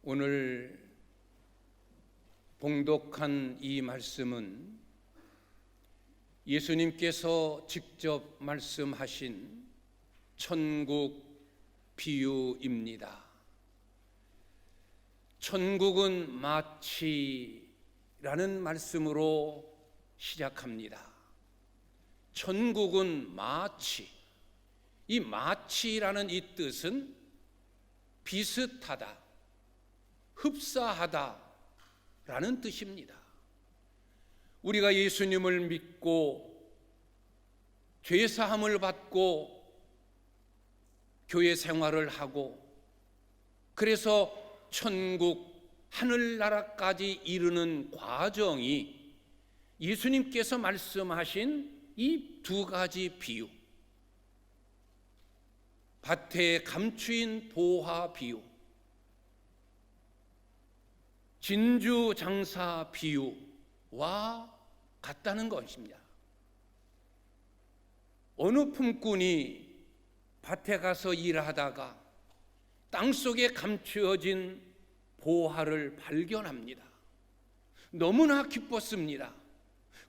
오늘 봉독한 이 말씀은 예수님께서 직접 말씀하신 천국 비유입니다. 천국은 마치라는 말씀으로 시작합니다. 천국은 마치. 이 마치라는 이 뜻은 비슷하다, 흡사하다 라는 뜻입니다. 우리가 예수님을 믿고 죄사함을 받고 교회 생활을 하고 그래서 천국 하늘나라까지 이르는 과정이 예수님께서 말씀하신 이 두 가지 비유, 밭에 감추인 보화 비유, 진주 장사 비유와 같다는 것입니다. 어느 품꾼이 밭에 가서 일하다가 땅속에 감추어진 보화를 발견합니다. 너무나 기뻤습니다.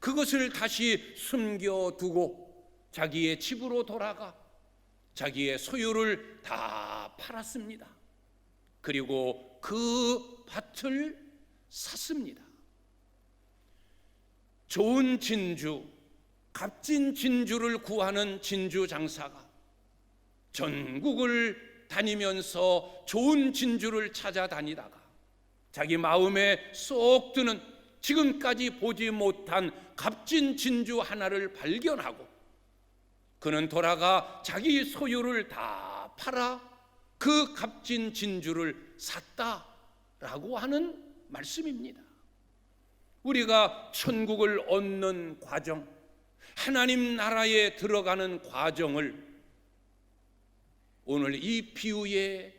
그것을 다시 숨겨두고 자기의 집으로 돌아가 자기의 소유를 다 팔았습니다. 그리고 그 밭을 샀습니다. 좋은 진주, 값진 진주를 구하는 진주 장사가 전국을 다니면서 좋은 진주를 찾아다니다가 자기 마음에 쏙 드는 지금까지 보지 못한 값진 진주 하나를 발견하고 그는 돌아가 자기 소유를 다 팔아 그 값진 진주를 샀다라고 하는 말씀입니다. 우리가 천국을 얻는 과정, 하나님 나라에 들어가는 과정을 오늘 이 비유에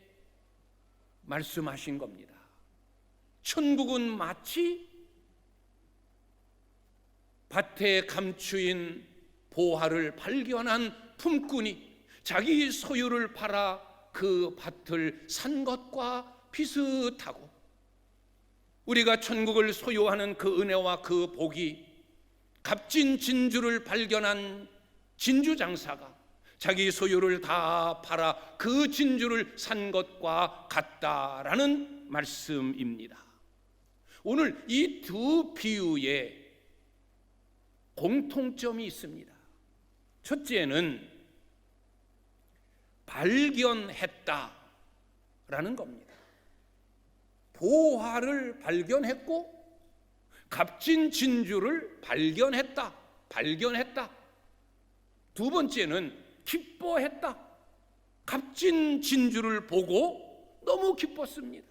말씀하신 겁니다. 천국은 마치 밭에 감추인 보화를 발견한 품꾼이 자기 소유를 팔아 그 밭을 산 것과 비슷하고, 우리가 천국을 소유하는 그 은혜와 그 복이 값진 진주를 발견한 진주 장사가 자기 소유를 다 팔아 그 진주를 산 것과 같다라는 말씀입니다. 오늘 이 두 비유에 공통점이 있습니다. 첫째는 발견했다라는 겁니다. 보화를 발견했고 값진 진주를 발견했다. 두 번째는 기뻐했다. 값진 진주를 보고 너무 기뻤습니다.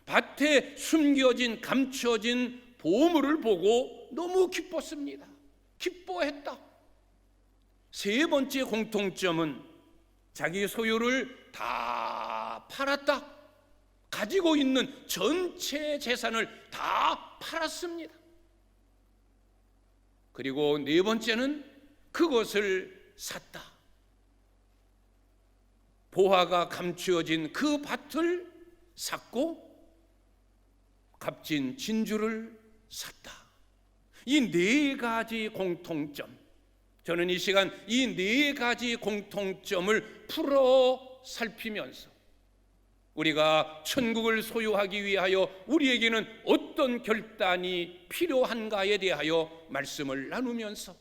밭에 숨겨진 감춰진 보물을 보고 너무 기뻤습니다. 기뻐했다. 세 번째 공통점은 자기 소유를 다 팔았다. 가지고 있는 전체 재산을 다 팔았습니다. 그리고 네 번째는 그것을 샀다. 보화가 감추어진 그 밭을 샀고 값진 진주를 샀다. 이 네 가지 공통점, 저는 이 시간 이 네 가지 공통점을 풀어 살피면서 우리가 천국을 소유하기 위하여 우리에게는 어떤 결단이 필요한가에 대하여 말씀을 나누면서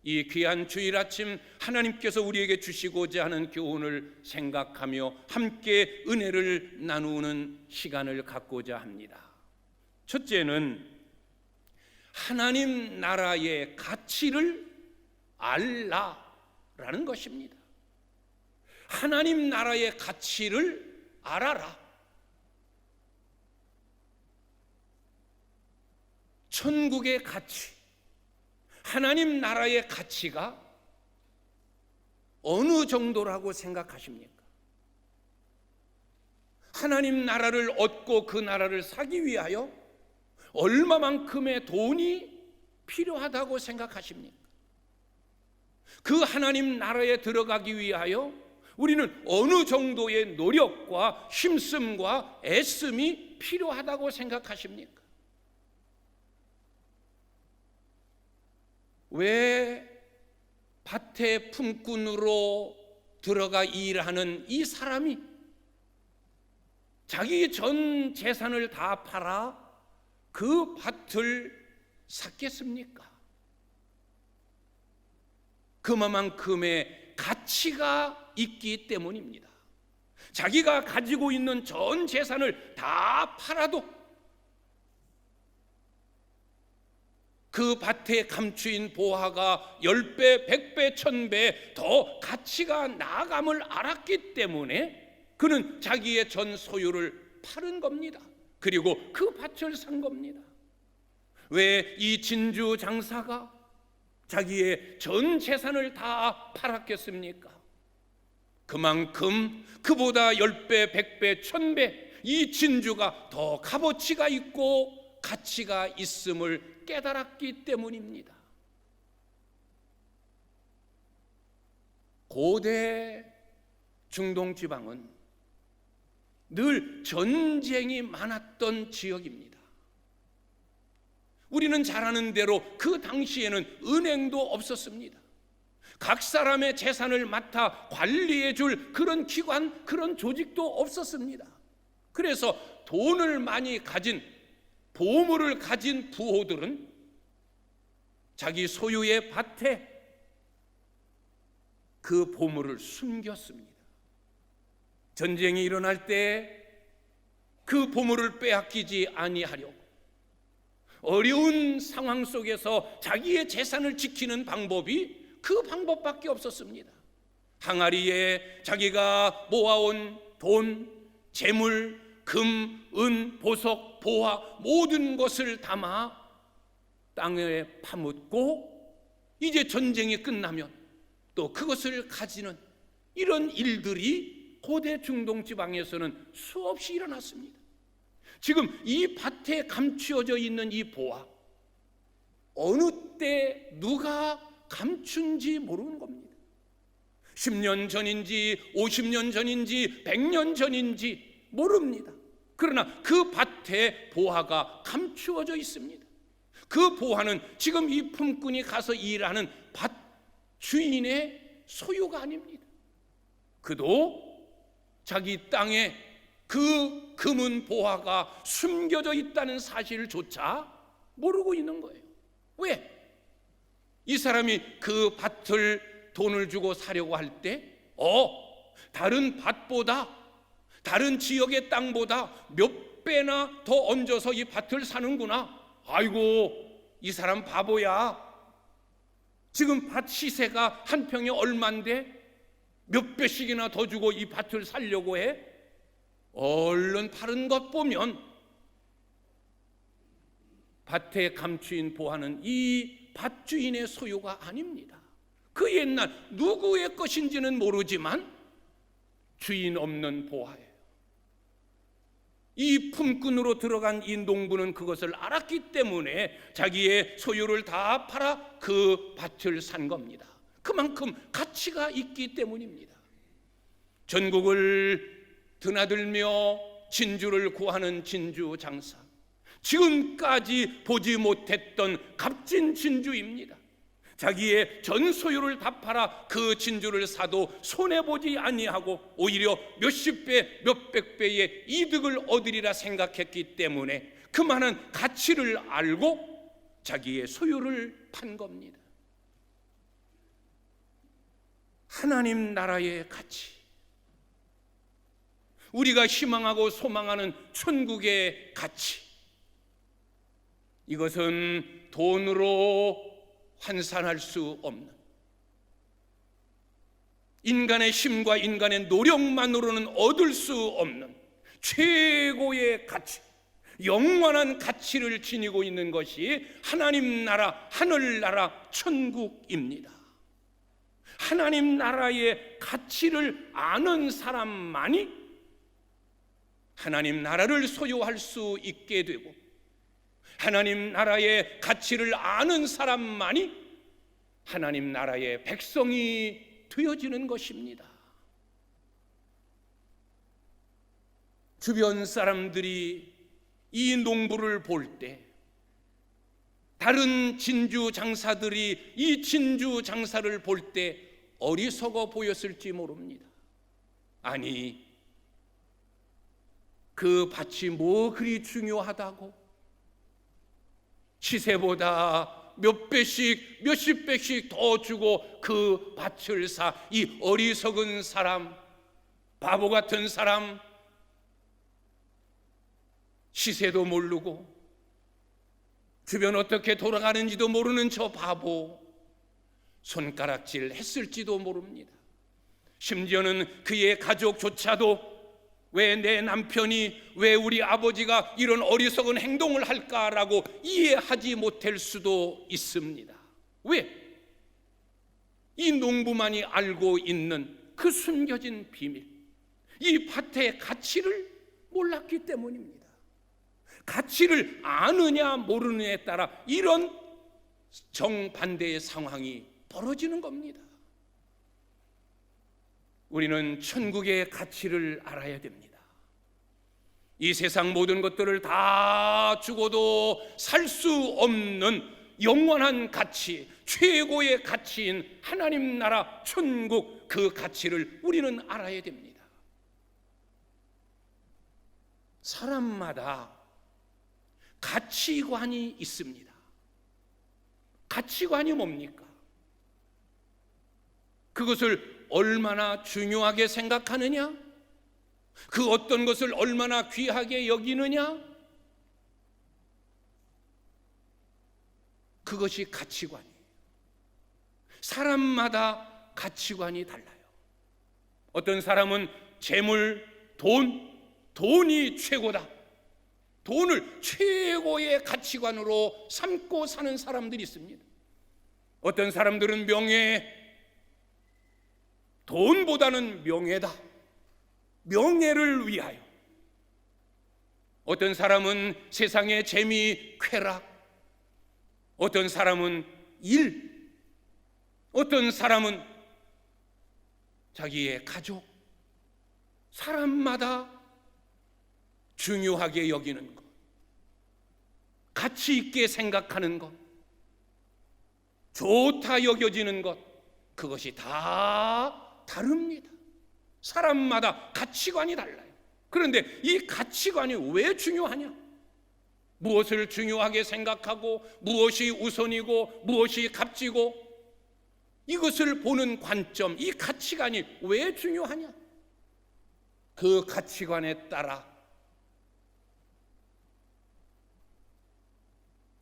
이 귀한 주일 아침 하나님께서 우리에게 주시고자 하는 교훈을 생각하며 함께 은혜를 나누는 시간을 갖고자 합니다. 첫째는 하나님 나라의 가치를 알라라는 것입니다. 하나님 나라의 가치를 알아라. 천국의 가치, 하나님 나라의 가치가 어느 정도라고 생각하십니까? 하나님 나라를 얻고 그 나라를 사기 위하여 얼마만큼의 돈이 필요하다고 생각하십니까? 그 하나님 나라에 들어가기 위하여 우리는 어느 정도의 노력과 힘씀과 애씀이 필요하다고 생각하십니까? 왜 밭의 품꾼으로 들어가 일하는 이 사람이 자기 전 재산을 다 팔아 그 밭을 샀겠습니까? 그만큼의 가치가 있기 때문입니다. 자기가 가지고 있는 전 재산을 다 팔아도 그 밭에 감추인 보화가 10배, 100배, 1000배 더 가치가 나감을 알았기 때문에 그는 자기의 전 소유를 파는 겁니다. 그리고 그 밭을 산 겁니다. 왜 이 진주 장사가 자기의 전 재산을 다 팔았겠습니까? 그만큼 그보다 10배, 100배, 1000배 이 진주가 더 값어치가 있고 가치가 있음을 깨달았기 때문입니다. 고대 중동 지방은 늘 전쟁이 많았던 지역입니다. 우리는 잘 아는 대로 그 당시에는 은행도 없었습니다. 각 사람의 재산을 맡아 관리해 줄 그런 기관, 그런 조직도 없었습니다. 그래서 돈을 많이 가진, 보물을 가진 부호들은 자기 소유의 밭에 그 보물을 숨겼습니다. 전쟁이 일어날 때 그 보물을 빼앗기지 아니하려고 어려운 상황 속에서 자기의 재산을 지키는 방법이 그 방법밖에 없었습니다. 항아리에 자기가 모아온 돈, 재물, 금, 은, 보석, 보화 모든 것을 담아 땅에 파묻고 이제 전쟁이 끝나면 또 그것을 가지는 이런 일들이 고대 중동 지방에서는 수없이 일어났습니다. 지금 이 밭에 감추어져 있는 이 보화, 어느 때 누가 감춘지 모르는 겁니다. 10년 전인지 50년 전인지 100년 전인지 모릅니다. 그러나 그 밭에 보화가 감추어져 있습니다. 그 보화는 지금 이 품꾼이 가서 일하는 밭 주인의 소유가 아닙니다. 그도 자기 땅에 그 금은 보화가 숨겨져 있다는 사실조차 모르고 있는 거예요. 왜? 이 사람이 그 밭을 돈을 주고 사려고 할 때 다른 밭보다, 다른 지역의 땅보다 몇 배나 더 얹어서 이 밭을 사는구나. 아이고, 이 사람 바보야. 지금 밭 시세가 한 평에 얼만데 몇 배씩이나 더 주고 이 밭을 사려고 해? 얼른 파는 것 보면 밭에 감추인 보화는 이 밭주인의 소유가 아닙니다. 그 옛날 누구의 것인지는 모르지만 주인 없는 보화예요. 이 품꾼으로 들어간 이 농부는 그것을 알았기 때문에 자기의 소유를 다 팔아 그 밭을 산 겁니다. 그만큼 가치가 있기 때문입니다. 전국을 드나들며 진주를 구하는 진주 장사, 지금까지 보지 못했던 값진 진주입니다. 자기의 전 소유를 다 팔아 그 진주를 사도 손해보지 아니하고 오히려 몇십 배, 몇백 배의 이득을 얻으리라 생각했기 때문에 그만한 가치를 알고 자기의 소유를 판 겁니다. 하나님 나라의 가치, 우리가 희망하고 소망하는 천국의 가치, 이것은 돈으로 환산할 수 없는, 인간의 힘과 인간의 노력만으로는 얻을 수 없는 최고의 가치, 영원한 가치를 지니고 있는 것이 하나님 나라, 하늘나라, 천국입니다. 하나님 나라의 가치를 아는 사람만이 하나님 나라를 소유할 수 있게 되고, 하나님 나라의 가치를 아는 사람만이 하나님 나라의 백성이 되어지는 것입니다. 주변 사람들이 이 농부를 볼 때 다른 진주 장사들이 이 진주 장사를 볼 때 어리석어 보였을지 모릅니다. 아니, 그 밭이 뭐 그리 중요하다고 시세보다 몇 배씩 몇십 배씩 더 주고 그 밭을 사. 이 어리석은 사람, 바보 같은 사람, 시세도 모르고 주변 어떻게 돌아가는지도 모르는 저 바보, 손가락질 했을지도 모릅니다. 심지어는 그의 가족조차도 왜 내 남편이, 왜 우리 아버지가 이런 어리석은 행동을 할까라고 이해하지 못할 수도 있습니다. 왜? 이 농부만이 알고 있는 그 숨겨진 비밀, 이 밭의 가치를 몰랐기 때문입니다. 가치를 아느냐 모르느냐에 따라 이런 정반대의 상황이 벌어지는 겁니다. 우리는 천국의 가치를 알아야 됩니다. 이 세상 모든 것들을 다 주고도 살 수 없는 영원한 가치, 최고의 가치인 하나님 나라 천국, 그 가치를 우리는 알아야 됩니다. 사람마다 가치관이 있습니다. 가치관이 뭡니까? 그것을 얼마나 중요하게 생각하느냐? 그 어떤 것을 얼마나 귀하게 여기느냐? 그것이 가치관이에요. 사람마다 가치관이 달라요. 어떤 사람은 재물, 돈이 최고다. 돈을 최고의 가치관으로 삼고 사는 사람들이 있습니다. 어떤 사람들은 명예, 돈보다는 명예다. 명예를 위하여. 어떤 사람은 세상의 재미, 쾌락, 어떤 사람은 일, 어떤 사람은 자기의 가족. 사람마다 중요하게 여기는 것, 가치 있게 생각하는 것, 좋다 여겨지는 것, 그것이 다 다릅니다. 사람마다 가치관이 달라요. 그런데 이 가치관이 왜 중요하냐? 무엇을 중요하게 생각하고 무엇이 우선이고 무엇이 값지고, 이것을 보는 관점, 이 가치관이 왜 중요하냐? 그 가치관에 따라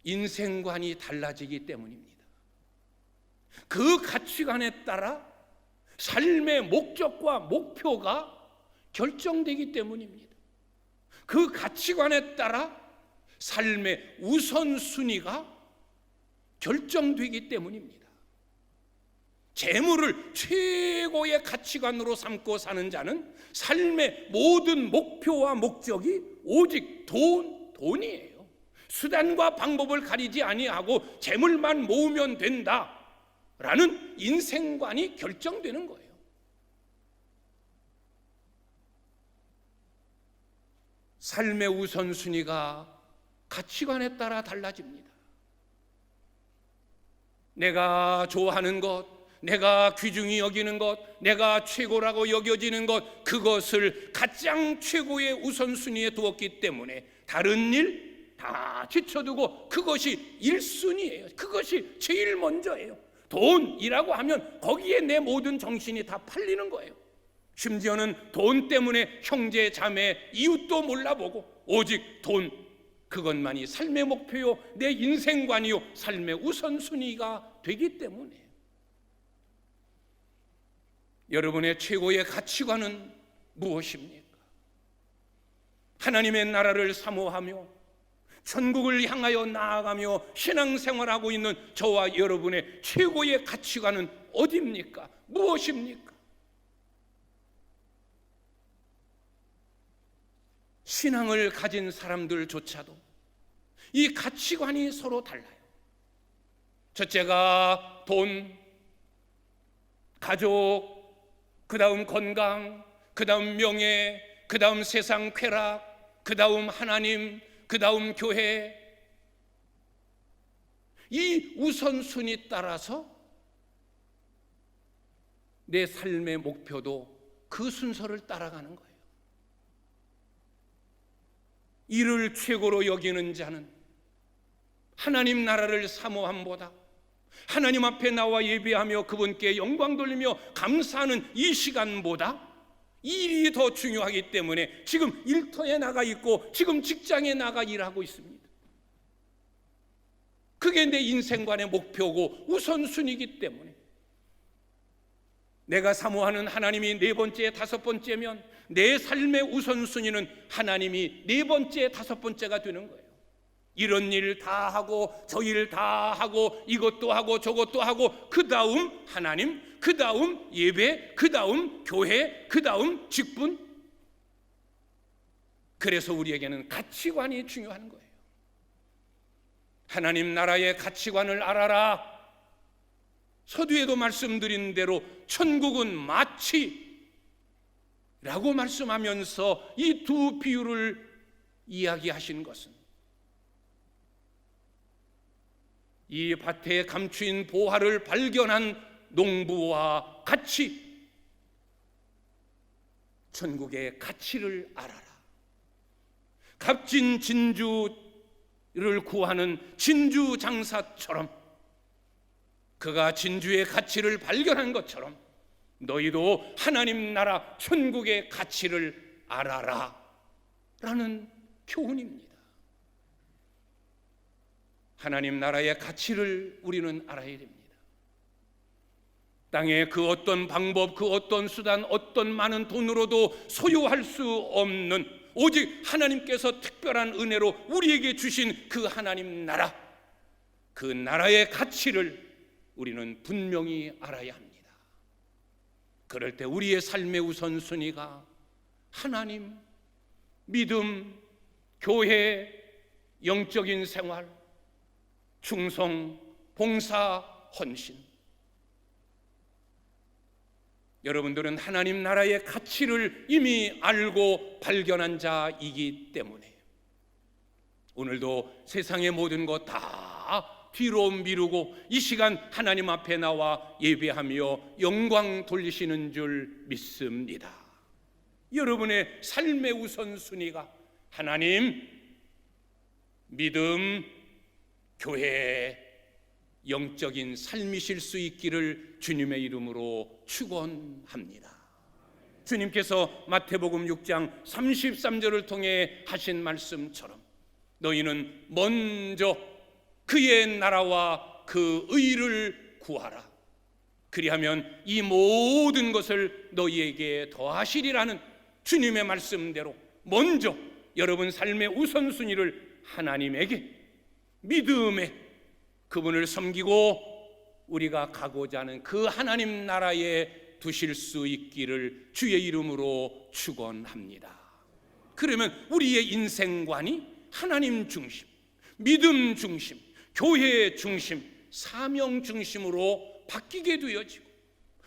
인생관이 달라지기 때문입니다. 그 가치관에 따라 삶의 목적과 목표가 결정되기 때문입니다. 그 가치관에 따라 삶의 우선순위가 결정되기 때문입니다. 재물을 최고의 가치관으로 삼고 사는 자는 삶의 모든 목표와 목적이 오직 돈이에요. 수단과 방법을 가리지 아니하고 재물만 모으면 된다라는 인생관이 결정되는 거예요. 삶의 우선순위가 가치관에 따라 달라집니다. 내가 좋아하는 것, 내가 귀중히 여기는 것, 내가 최고라고 여겨지는 것, 그것을 가장 최고의 우선순위에 두었기 때문에 다른 일 다 지쳐두고 그것이 1순위예요. 그것이 제일 먼저예요. 돈이라고 하면 거기에 내 모든 정신이 다 팔리는 거예요. 심지어는 돈 때문에 형제, 자매, 이웃도 몰라보고 오직 돈, 그것만이 삶의 목표요, 내 인생관이요, 삶의 우선순위가 되기 때문에. 여러분의 최고의 가치관은 무엇입니까? 하나님의 나라를 사모하며 천국을 향하여 나아가며 신앙생활하고 있는 저와 여러분의 최고의 가치관은 어디입니까? 무엇입니까? 신앙을 가진 사람들조차도 이 가치관이 서로 달라요. 첫째가 돈, 가족, 그 다음 건강, 그 다음 명예, 그 다음 세상 쾌락, 그 다음 하나님, 그 다음 교회, 이 우선순위 따라서 내 삶의 목표도 그 순서를 따라가는 거예요. 이를 최고로 여기는 자는 하나님 나라를 사모함보다 하나님 앞에 나와 예배하며 그분께 영광 돌리며 감사하는 이 시간보다 일이 더 중요하기 때문에 지금 일터에 나가 있고 지금 직장에 나가 일하고 있습니다. 그게 내 인생관의 목표고 우선순위이기 때문에 내가 사모하는 하나님이 네 번째, 다섯 번째면 내 삶의 우선순위는 하나님이 네 번째, 다섯 번째가 되는 거예요. 이런 일 다 하고 저 일 다 하고 이것도 하고 저것도 하고 그 다음 하나님, 그 다음 예배, 그 다음 교회, 그 다음 직분. 그래서 우리에게는 가치관이 중요한 거예요. 하나님 나라의 가치관을 알아라. 서두에도 말씀드린 대로 천국은 마치 라고 말씀하면서 이 두 비유를 이야기하신 것은 이 밭에 감추인 보화를 발견한 농부와 같이 천국의 가치를 알아라. 값진 진주를 구하는 진주 장사처럼 그가 진주의 가치를 발견한 것처럼 너희도 하나님 나라 천국의 가치를 알아라 라는 교훈입니다. 하나님 나라의 가치를 우리는 알아야 됩니다. 땅에 그 어떤 방법, 그 어떤 수단, 어떤 많은 돈으로도 소유할 수 없는 오직 하나님께서 특별한 은혜로 우리에게 주신 그 하나님 나라, 그 나라의 가치를 우리는 분명히 알아야 합니다. 그럴 때 우리의 삶의 우선순위가 하나님, 믿음, 교회, 영적인 생활, 충성, 봉사, 헌신. 여러분들은 하나님 나라의 가치를 이미 알고 발견한 자이기 때문에 오늘도 세상의 모든 것 다 뒤로 미루고 이 시간 하나님 앞에 나와 예배하며 영광 돌리시는 줄 믿습니다. 여러분의 삶의 우선순위가 하나님, 믿음, 교회, 영적인 삶이실 수 있기를 주님의 이름으로 축원합니다. 주님께서 마태복음 6장 33절을 통해 하신 말씀처럼 너희는 먼저 그의 나라와 그 의를 구하라. 그리하면 이 모든 것을 너희에게 더하시리라는 주님의 말씀대로 먼저 여러분 삶의 우선순위를 하나님에게 믿음에 그분을 섬기고 우리가 가고자 하는 그 하나님 나라에 두실 수 있기를 주의 이름으로 축원합니다. 그러면 우리의 인생관이 하나님 중심, 믿음 중심, 교회 중심, 사명 중심으로 바뀌게 되어지고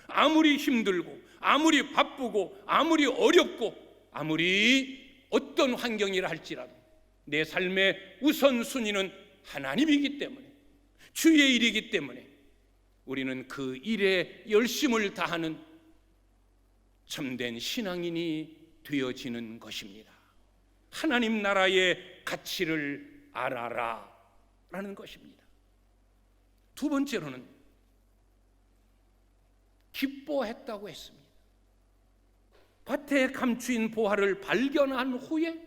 아무리 힘들고 아무리 바쁘고 아무리 어렵고 아무리 어떤 환경이라 할지라도 내 삶의 우선순위는 하나님이기 때문에 주의 일이기 때문에 우리는 그 일에 열심을 다하는 참된 신앙인이 되어지는 것입니다. 하나님 나라의 가치를 알아라 라는 것입니다. 두 번째로는 기뻐했다고 했습니다. 밭에 감추인 보화를 발견한 후에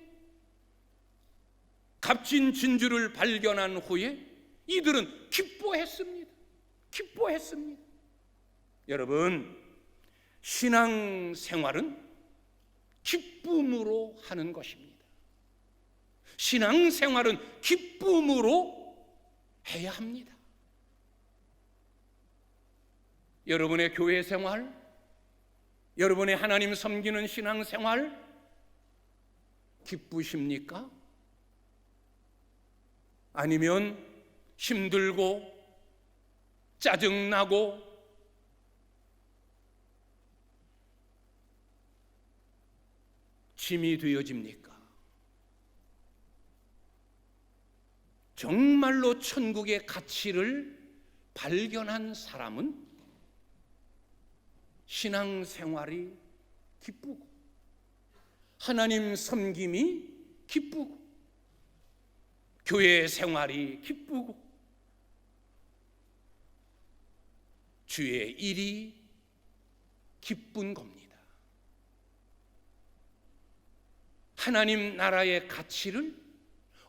값진 진주를 발견한 후에 이들은 기뻐했습니다. 기뻐했습니다. 여러분, 신앙생활은 기쁨으로 하는 것입니다. 신앙생활은 기쁨으로 해야 합니다. 여러분의 교회 생활, 여러분의 하나님 섬기는 신앙생활 기쁘십니까? 아니면 힘들고 짜증나고 짐이 되어집니까? 정말로 천국의 가치를 발견한 사람은 신앙생활이 기쁘고 하나님 섬김이 기쁘고 교회 생활이 기쁘고 주의 일이 기쁜 겁니다. 하나님 나라의 가치를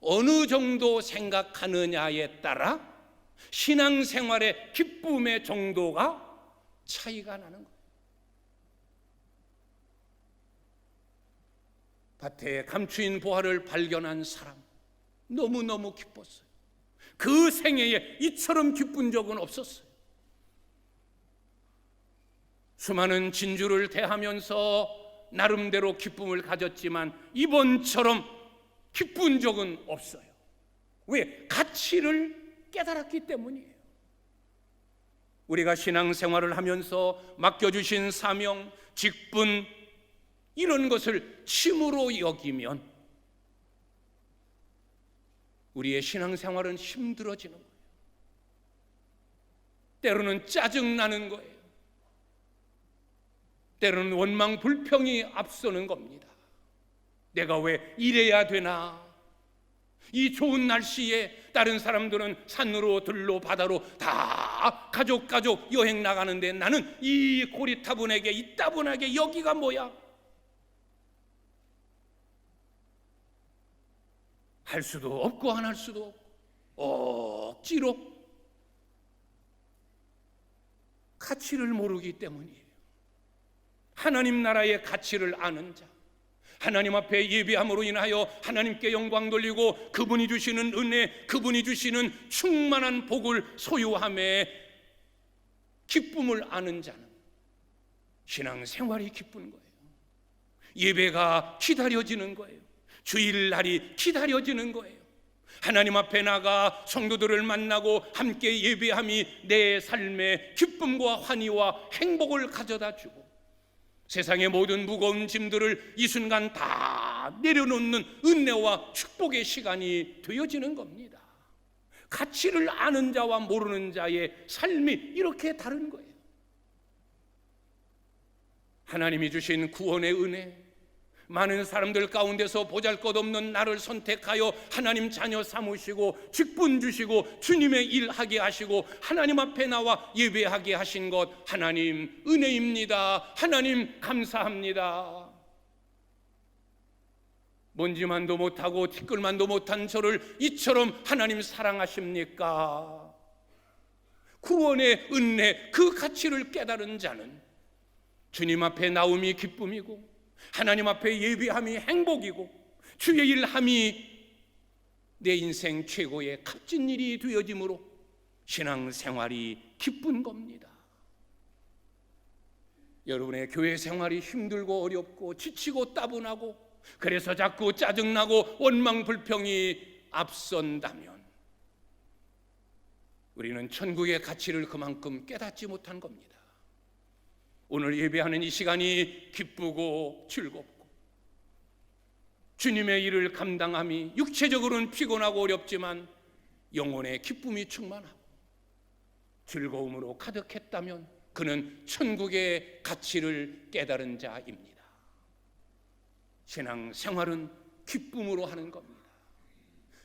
어느 정도 생각하느냐에 따라 신앙생활의 기쁨의 정도가 차이가 나는 거예요. 밭에 감추인 보화를 발견한 사람 너무너무 기뻤어요. 그 생애에 이처럼 기쁜 적은 없었어요. 수많은 진주를 대하면서 나름대로 기쁨을 가졌지만 이번처럼 기쁜 적은 없어요. 왜? 가치를 깨달았기 때문이에요. 우리가 신앙생활을 하면서 맡겨주신 사명, 직분 이런 것을 침으로 여기면 우리의 신앙생활은 힘들어지는 거예요. 때로는 짜증나는 거예요. 때로는 원망 불평이 앞서는 겁니다. 내가 왜 이래야 되나? 이 좋은 날씨에 다른 사람들은 산으로 들로 바다로 다 가족 여행 나가는데 나는 이 고리타분하게 이 따분하게 여기가 뭐야? 할 수도 없고 안 할 수도 없고 억지로 가치를 모르기 때문이에요. 하나님 나라의 가치를 아는 자, 하나님 앞에 예배함으로 인하여 하나님께 영광 돌리고 그분이 주시는 은혜, 그분이 주시는 충만한 복을 소유함에 기쁨을 아는 자는 신앙생활이 기쁜 거예요. 예배가 기다려지는 거예요. 주일날이 기다려지는 거예요. 하나님 앞에 나가 성도들을 만나고 함께 예배함이 내 삶에 기쁨과 환희와 행복을 가져다 주고 세상의 모든 무거운 짐들을 이 순간 다 내려놓는 은혜와 축복의 시간이 되어지는 겁니다. 가치를 아는 자와 모르는 자의 삶이 이렇게 다른 거예요. 하나님이 주신 구원의 은혜, 많은 사람들 가운데서 보잘것없는 나를 선택하여 하나님 자녀 삼으시고 직분 주시고 주님의 일 하게 하시고 하나님 앞에 나와 예배하게 하신 것 하나님 은혜입니다. 하나님 감사합니다. 먼지만도 못하고 티끌만도 못한 저를 이처럼 하나님 사랑하십니까? 구원의 은혜 그 가치를 깨달은 자는 주님 앞에 나옴이 기쁨이고 하나님 앞에 예배함이 행복이고 주의 일함이 내 인생 최고의 값진 일이 되어짐으로 신앙생활이 기쁜 겁니다. 여러분의 교회 생활이 힘들고 어렵고 지치고 따분하고 그래서 자꾸 짜증나고 원망 불평이 앞선다면 우리는 천국의 가치를 그만큼 깨닫지 못한 겁니다. 오늘 예배하는 이 시간이 기쁘고 즐겁고 주님의 일을 감당함이 육체적으로는 피곤하고 어렵지만 영혼의 기쁨이 충만하고 즐거움으로 가득했다면 그는 천국의 가치를 깨달은 자입니다. 신앙생활은 기쁨으로 하는 겁니다.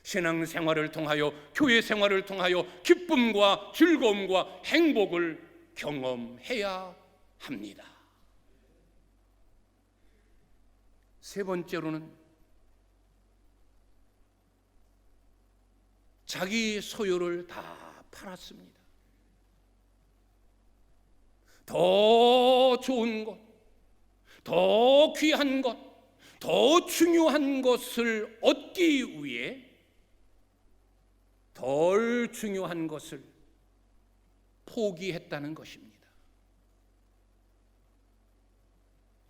신앙생활을 통하여 교회 생활을 통하여 기쁨과 즐거움과 행복을 경험해야 합니다. 세 번째로는 자기 소유를 다 팔았습니다. 더 좋은 것, 더 귀한 것, 더 중요한 것을 얻기 위해 덜 중요한 것을 포기했다는 것입니다.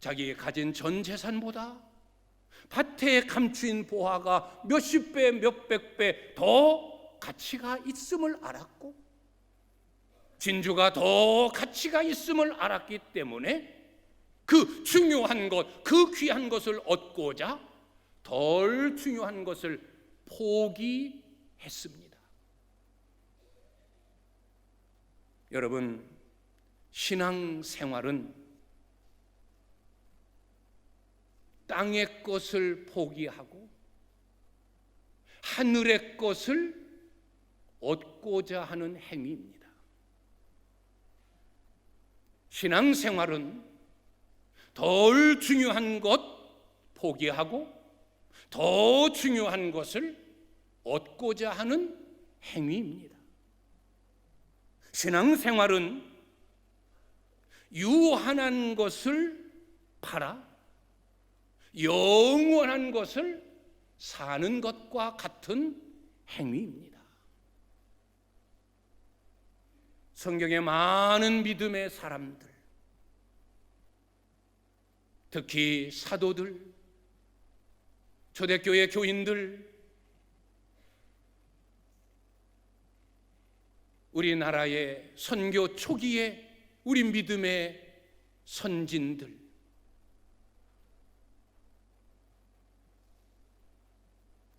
자기가 가진 전 재산보다 밭에 감추인 보화가 몇십 배, 몇백 배 더 가치가 있음을 알았고 진주가 더 가치가 있음을 알았기 때문에 그 중요한 것, 그 귀한 것을 얻고자 덜 중요한 것을 포기했습니다. 여러분, 신앙생활은 땅의 것을 포기하고 하늘의 것을 얻고자 하는 행위입니다. 신앙생활은 덜 중요한 것 포기하고 더 중요한 것을 얻고자 하는 행위입니다. 신앙생활은 유한한 것을 팔아 영원한 것을 사는 것과 같은 행위입니다. 성경에 많은 믿음의 사람들, 특히 사도들, 초대교회 교인들, 우리나라의 선교 초기에 우리 믿음의 선진들,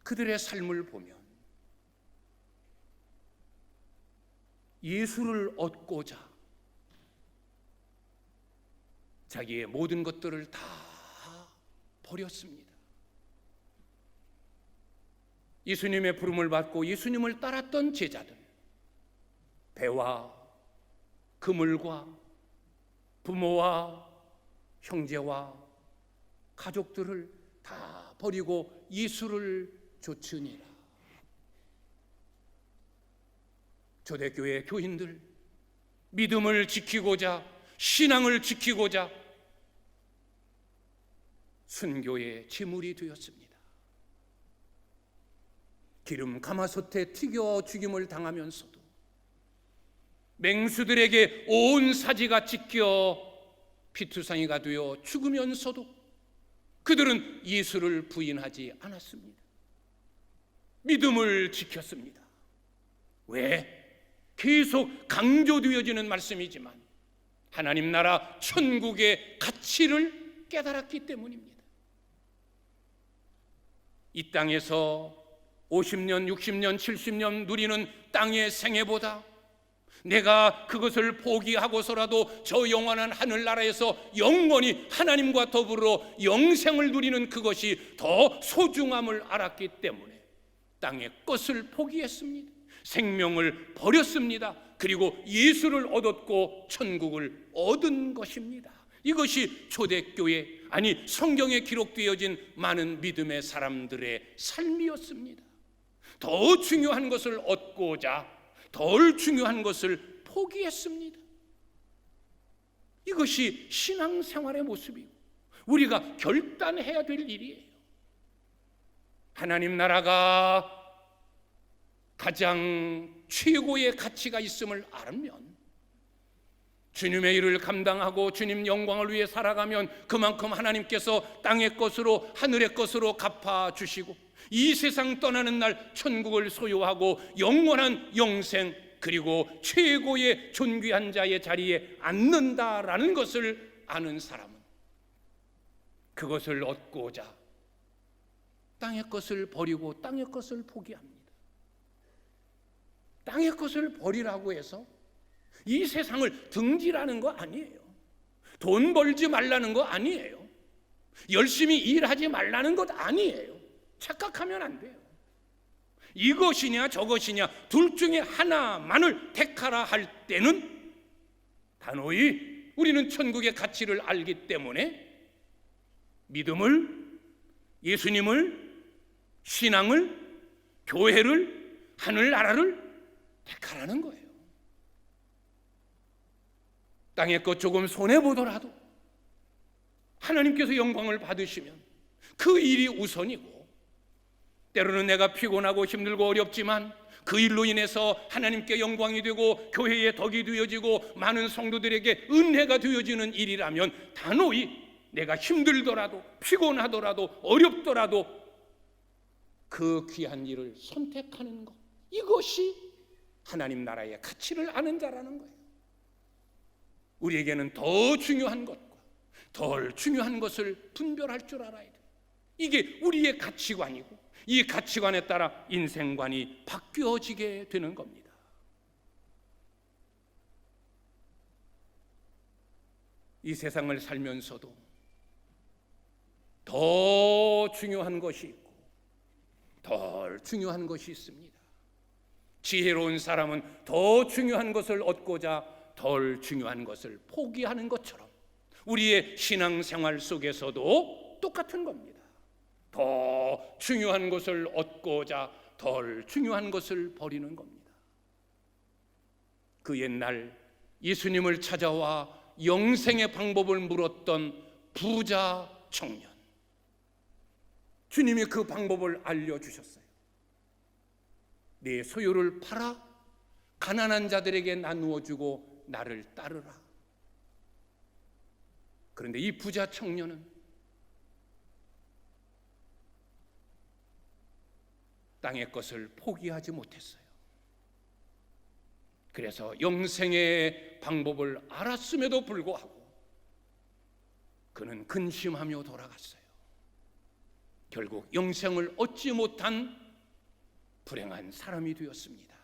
그들의 삶을 보면 예수를 얻고자 자기의 모든 것들을 다 버렸습니다. 예수님의 부름을 받고 예수님을 따랐던 제자들, 배와 그물과 부모와 형제와 가족들을 다 버리고 예수를 좇으니라. 초대교회 교인들, 믿음을 지키고자, 신앙을 지키고자 순교의 제물이 되었습니다. 기름 가마솥에 튀겨 죽임을 당하면서도, 맹수들에게 온 사지가 찢겨 피투성이가 되어 죽으면서도 그들은 예수를 부인하지 않았습니다. 믿음을 지켰습니다. 왜? 계속 강조되어지는 말씀이지만 하나님 나라 천국의 가치를 깨달았기 때문입니다. 이 땅에서 50년, 60년, 70년 누리는 땅의 생애보다 내가 그것을 포기하고서라도 저 영원한 하늘나라에서 영원히 하나님과 더불어 영생을 누리는 그것이 더 소중함을 알았기 때문에 땅의 것을 포기했습니다. 생명을 버렸습니다. 그리고 예수를 얻었고 천국을 얻은 것입니다. 이것이 초대교회, 아니 성경에 기록되어진 많은 믿음의 사람들의 삶이었습니다. 더 중요한 것을 얻고자 덜 중요한 것을 포기했습니다. 이것이 신앙생활의 모습이고 우리가 결단해야 될 일이에요. 하나님 나라가 가장 최고의 가치가 있음을 알면 주님의 일을 감당하고 주님 영광을 위해 살아가면 그만큼 하나님께서 땅의 것으로 하늘의 것으로 갚아주시고 이 세상 떠나는 날 천국을 소유하고 영원한 영생 그리고 최고의 존귀한 자의 자리에 앉는다라는 것을 아는 사람은 그것을 얻고자 땅의 것을 버리고 땅의 것을 포기합니다. 땅의 것을 버리라고 해서 이 세상을 등지라는 거 아니에요. 돈 벌지 말라는 거 아니에요. 열심히 일하지 말라는 것 아니에요. 착각하면 안 돼요. 이것이냐 저것이냐 둘 중에 하나만을 택하라 할 때는 단호히 우리는 천국의 가치를 알기 때문에 믿음을, 예수님을, 신앙을, 교회를, 하늘나라를 택하라는 거예요. 땅의 것 조금 손해보더라도 하나님께서 영광을 받으시면 그 일이 우선이고, 때로는 내가 피곤하고 힘들고 어렵지만 그 일로 인해서 하나님께 영광이 되고 교회에 덕이 되어지고 많은 성도들에게 은혜가 되어지는 일이라면 단호히 내가 힘들더라도 피곤하더라도 어렵더라도 그 귀한 일을 선택하는 것, 이것이 하나님 나라의 가치를 아는 자라는 거예요. 우리에게는 더 중요한 것과 덜 중요한 것을 분별할 줄 알아야 돼. 이게 우리의 가치관이고, 이 가치관에 따라 인생관이 바뀌어지게 되는 겁니다. 이 세상을 살면서도 더 중요한 것이 있고 덜 중요한 것이 있습니다. 지혜로운 사람은 더 중요한 것을 얻고자 덜 중요한 것을 포기하는 것처럼 우리의 신앙생활 속에서도 똑같은 겁니다. 더 중요한 것을 얻고자 덜 중요한 것을 버리는 겁니다. 그 옛날 예수님을 찾아와 영생의 방법을 물었던 부자 청년, 주님이 그 방법을 알려주셨어요. 네 소유를 팔아 가난한 자들에게 나누어 주고 나를 따르라. 그런데 이 부자 청년은 땅의 것을 포기하지 못했어요. 그래서 영생의 방법을 알았음에도 불구하고 그는 근심하며 돌아갔어요. 결국 영생을 얻지 못한 불행한 사람이 되었습니다.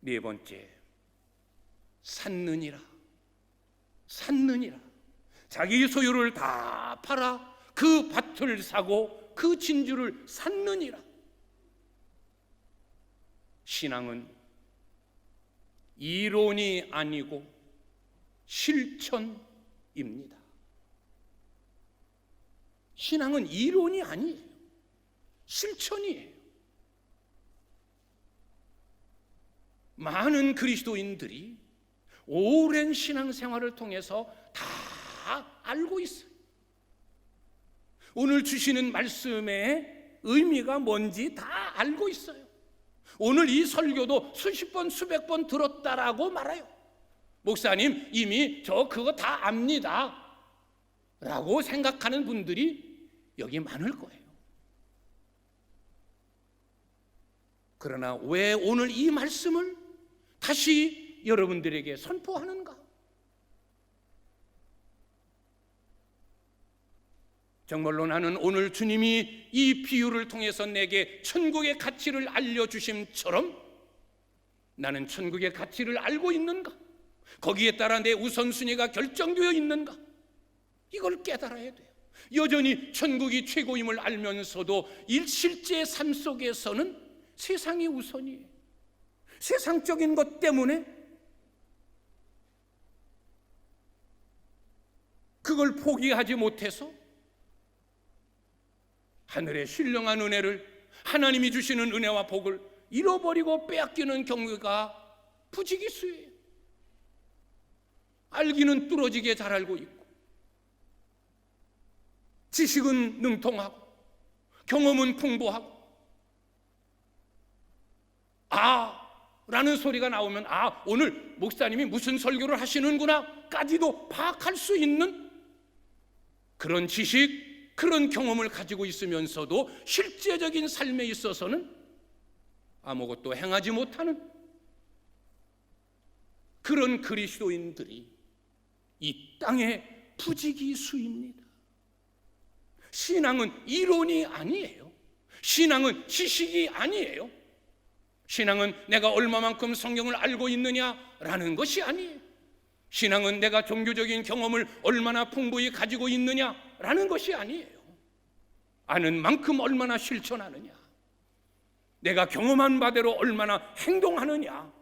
네 번째, 샀느니라. 자기 소유를 다 팔아 그 밭을 사고 그 진주를 샀느니라. 신앙은 이론이 아니고 실천입니다. 신앙은 이론이 아니에요. 실천이에요. 많은 그리스도인들이 오랜 신앙생활을 통해서 다 알고 있어요. 오늘 주시는 말씀의 의미가 뭔지 다 알고 있어요. 오늘 이 설교도 수십 번 수백 번 들었다라고 말해요. 목사님 이미 저 그거 다 압니다 라고 생각하는 분들이 여기 많을 거예요. 그러나 왜 오늘 이 말씀을 다시 여러분들에게 선포하는가? 정말로 나는 오늘 주님이 이 비유를 통해서 내게 천국의 가치를 알려주심처럼 나는 천국의 가치를 알고 있는가? 거기에 따라 내 우선순위가 결정되어 있는가? 이걸 깨달아야 돼요. 여전히 천국이 최고임을 알면서도 실제 삶 속에서는 세상이 우선이에요. 세상적인 것 때문에 그걸 포기하지 못해서 하늘의 신령한 은혜를, 하나님이 주시는 은혜와 복을 잃어버리고 빼앗기는 경우가 부지기수예요. 알기는 뚫어지게 잘 알고 있고 지식은 능통하고 경험은 풍부하고 라는 소리가 나오면 오늘 목사님이 무슨 설교를 하시는구나 까지도 파악할 수 있는 그런 지식, 그런 경험을 가지고 있으면서도 실제적인 삶에 있어서는 아무것도 행하지 못하는 그런 그리스도인들이 이 땅의 부지기수입니다. 신앙은 이론이 아니에요. 신앙은 지식이 아니에요. 신앙은 내가 얼마만큼 성경을 알고 있느냐라는 것이 아니에요. 신앙은 내가 종교적인 경험을 얼마나 풍부히 가지고 있느냐라는 것이 아니에요. 아는 만큼 얼마나 실천하느냐, 내가 경험한 바대로 얼마나 행동하느냐,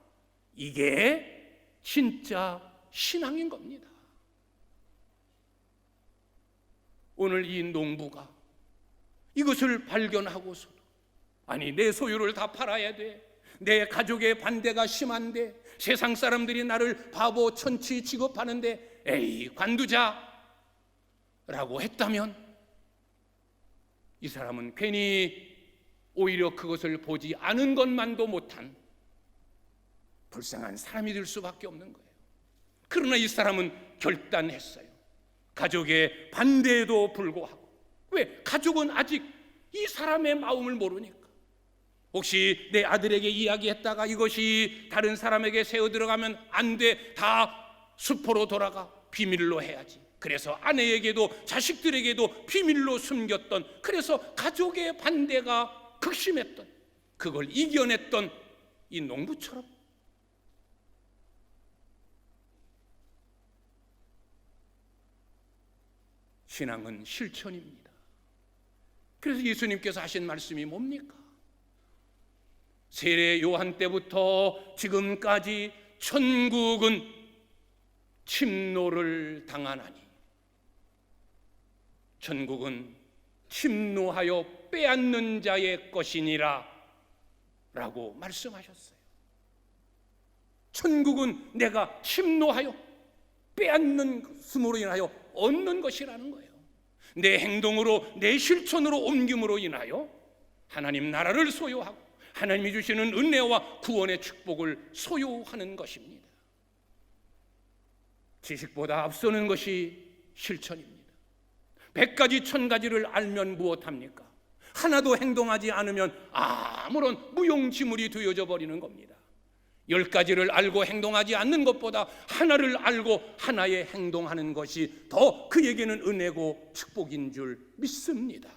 이게 진짜 신앙인 겁니다. 오늘 이 농부가 이것을 발견하고서도 내 소유를 다 팔아야 돼, 내 가족의 반대가 심한데, 세상 사람들이 나를 바보 천치 취급하는데 에이 관두자 라고 했다면 이 사람은 괜히 오히려 그것을 보지 않은 것만도 못한 불쌍한 사람이 될 수밖에 없는 거예요. 그러나 이 사람은 결단했어요. 가족의 반대에도 불구하고. 왜? 가족은 아직 이 사람의 마음을 모르니까. 혹시 내 아들에게 이야기했다가 이것이 다른 사람에게 새어 들어가면 안 돼, 다 수포로 돌아가 비밀로 해야지. 그래서 아내에게도 자식들에게도 비밀로 숨겼던, 그래서 가족의 반대가 극심했던, 그걸 이겨냈던 이 농부처럼 신앙은 실천입니다. 그래서 예수님께서 하신 말씀이 뭡니까? 세례 요한 때부터 지금까지 천국은 침노를 당하나니, 천국은 침노하여 빼앗는 자의 것이니라 라고 말씀하셨어요. 천국은 내가 침노하여 빼앗는 것으로 인하여 얻는 것이라는 거예요. 내 행동으로, 내 실천으로 옮김으로 인하여 하나님 나라를 소유하고 하나님이 주시는 은혜와 구원의 축복을 소유하는 것입니다. 지식보다 앞서는 것이 실천입니다. 100가지 1000가지를 알면 무엇합니까? 하나도 행동하지 않으면 아무런 무용지물이 되어져 버리는 겁니다. 10가지를 알고 행동하지 않는 것보다 하나를 알고 하나에 행동하는 것이 더 그에게는 은혜고 축복인 줄 믿습니다.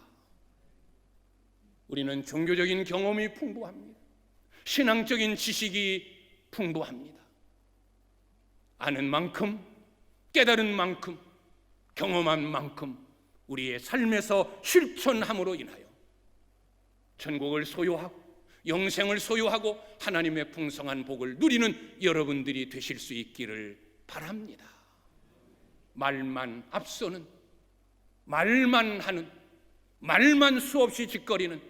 우리는 종교적인 경험이 풍부합니다. 신앙적인 지식이 풍부합니다. 아는 만큼, 깨달은 만큼, 경험한 만큼 우리의 삶에서 실천함으로 인하여 천국을 소유하고 영생을 소유하고 하나님의 풍성한 복을 누리는 여러분들이 되실 수 있기를 바랍니다. 말만 앞서는, 말만 하는, 말만 수없이 짓거리는,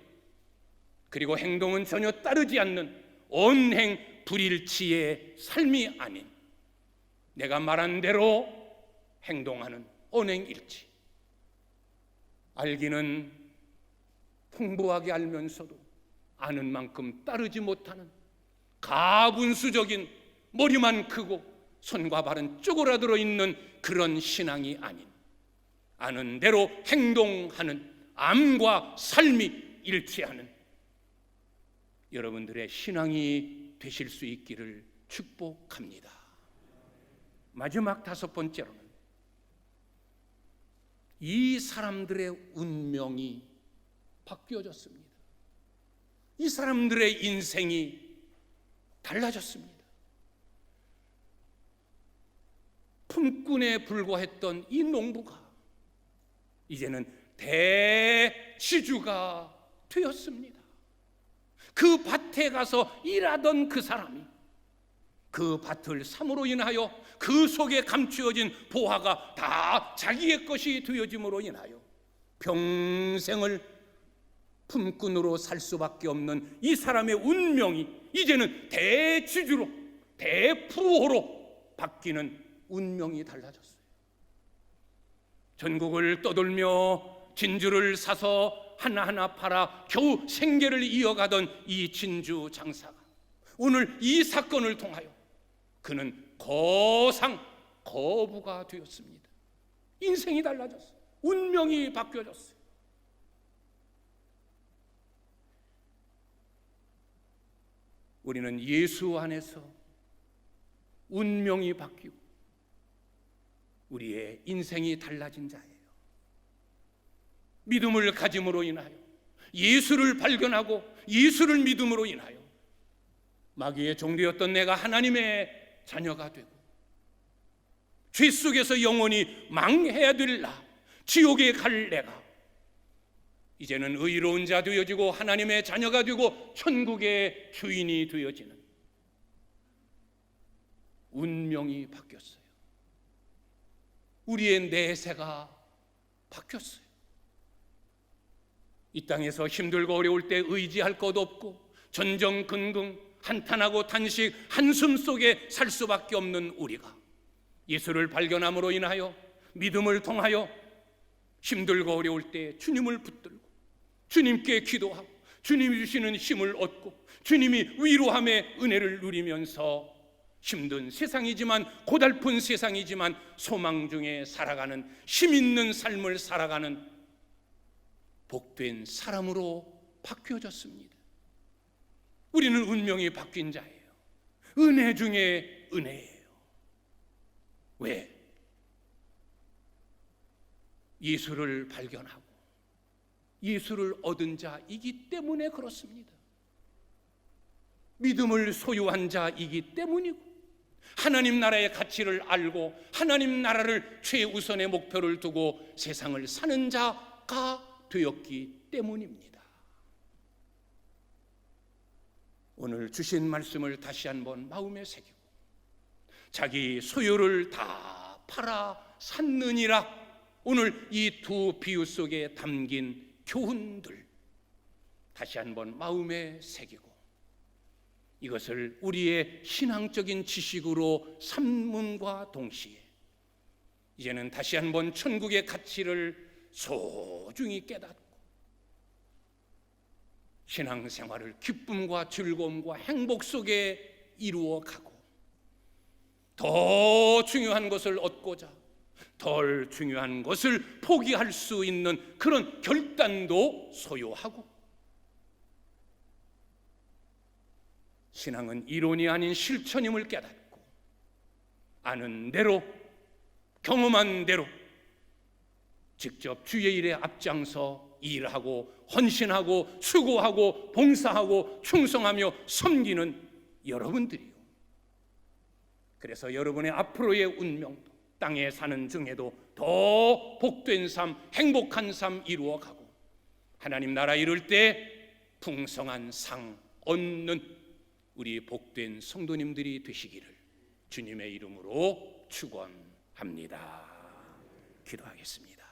그리고 행동은 전혀 따르지 않는 언행 불일치의 삶이 아닌 내가 말한 대로 행동하는 언행일치, 알기는 풍부하게 알면서도 아는 만큼 따르지 못하는 가분수적인, 머리만 크고 손과 발은 쪼그라들어 있는 그런 신앙이 아닌 아는 대로 행동하는, 암과 삶이 일치하는 여러분들의 신앙이 되실 수 있기를 축복합니다. 마지막 5번째로는 이 사람들의 운명이 바뀌어졌습니다. 이 사람들의 인생이 달라졌습니다. 품꾼에 불과했던 이 농부가 이제는 대지주가 되었습니다. 그 밭에 가서 일하던 그 사람이 그 밭을 삼으로 인하여 그 속에 감추어진 보화가 다 자기의 것이 되어짐으로 인하여 평생을 품꾼으로 살 수밖에 없는 이 사람의 운명이 이제는 대지주로, 대부호로 바뀌는 운명이 달라졌어요. 전국을 떠돌며 진주를 사서 하나하나 팔아 겨우 생계를 이어가던 이 진주 장사가 오늘 이 사건을 통하여 그는 거상 거부가 되었습니다. 인생이 달라졌어요. 운명이 바뀌어졌어요. 우리는 예수 안에서 운명이 바뀌고 우리의 인생이 달라진 자예요. 믿음을 가짐으로 인하여, 예수를 발견하고 예수를 믿음으로 인하여 마귀의 종되었던 내가 하나님의 자녀가 되고 죄 속에서 영원히 망해야 될 나, 지옥에 갈 내가 이제는 의로운 자 되어지고 하나님의 자녀가 되고 천국의 주인이 되어지는 운명이 바뀌었어요. 우리의 내세가 바뀌었어요. 이 땅에서 힘들고 어려울 때 의지할 것 없고 전전긍긍 한탄하고 탄식 한숨 속에 살 수밖에 없는 우리가 예수를 발견함으로 인하여 믿음을 통하여 힘들고 어려울 때 주님을 붙들고 주님께 기도하고 주님이 주시는 힘을 얻고 주님이 위로함의 은혜를 누리면서 힘든 세상이지만 고달픈 세상이지만 소망 중에 살아가는 힘 있는 삶을 살아가는 복된 사람으로 바뀌어졌습니다. 우리는 운명이 바뀐 자예요. 은혜 중에 은혜예요. 왜? 예수를 발견하고 예수를 얻은 자이기 때문에 그렇습니다. 믿음을 소유한 자이기 때문이고, 하나님 나라의 가치를 알고 하나님 나라를 최우선의 목표를 두고 세상을 사는 자가 되었기 때문입니다. 오늘 주신 말씀을 다시 한번 마음에 새기고, 자기 소유를 다 팔아 샀느니라, 오늘 이 두 비유 속에 담긴 교훈들 다시 한번 마음에 새기고, 이것을 우리의 신앙적인 지식으로 삼문과 동시에 이제는 다시 한번 천국의 가치를 소중히 깨닫고 신앙생활을 기쁨과 즐거움과 행복 속에 이루어가고, 더 중요한 것을 얻고자 덜 중요한 것을 포기할 수 있는 그런 결단도 소유하고, 신앙은 이론이 아닌 실천임을 깨닫고 아는 대로 경험한 대로 직접 주의 일에 앞장서 일하고 헌신하고 수고하고 봉사하고 충성하며 섬기는 여러분들이요, 그래서 여러분의 앞으로의 운명도 땅에 사는 중에도 더 복된 삶, 행복한 삶 이루어가고 하나님 나라 이룰 때 풍성한 상 얻는 우리 복된 성도님들이 되시기를 주님의 이름으로 축원합니다. 기도하겠습니다.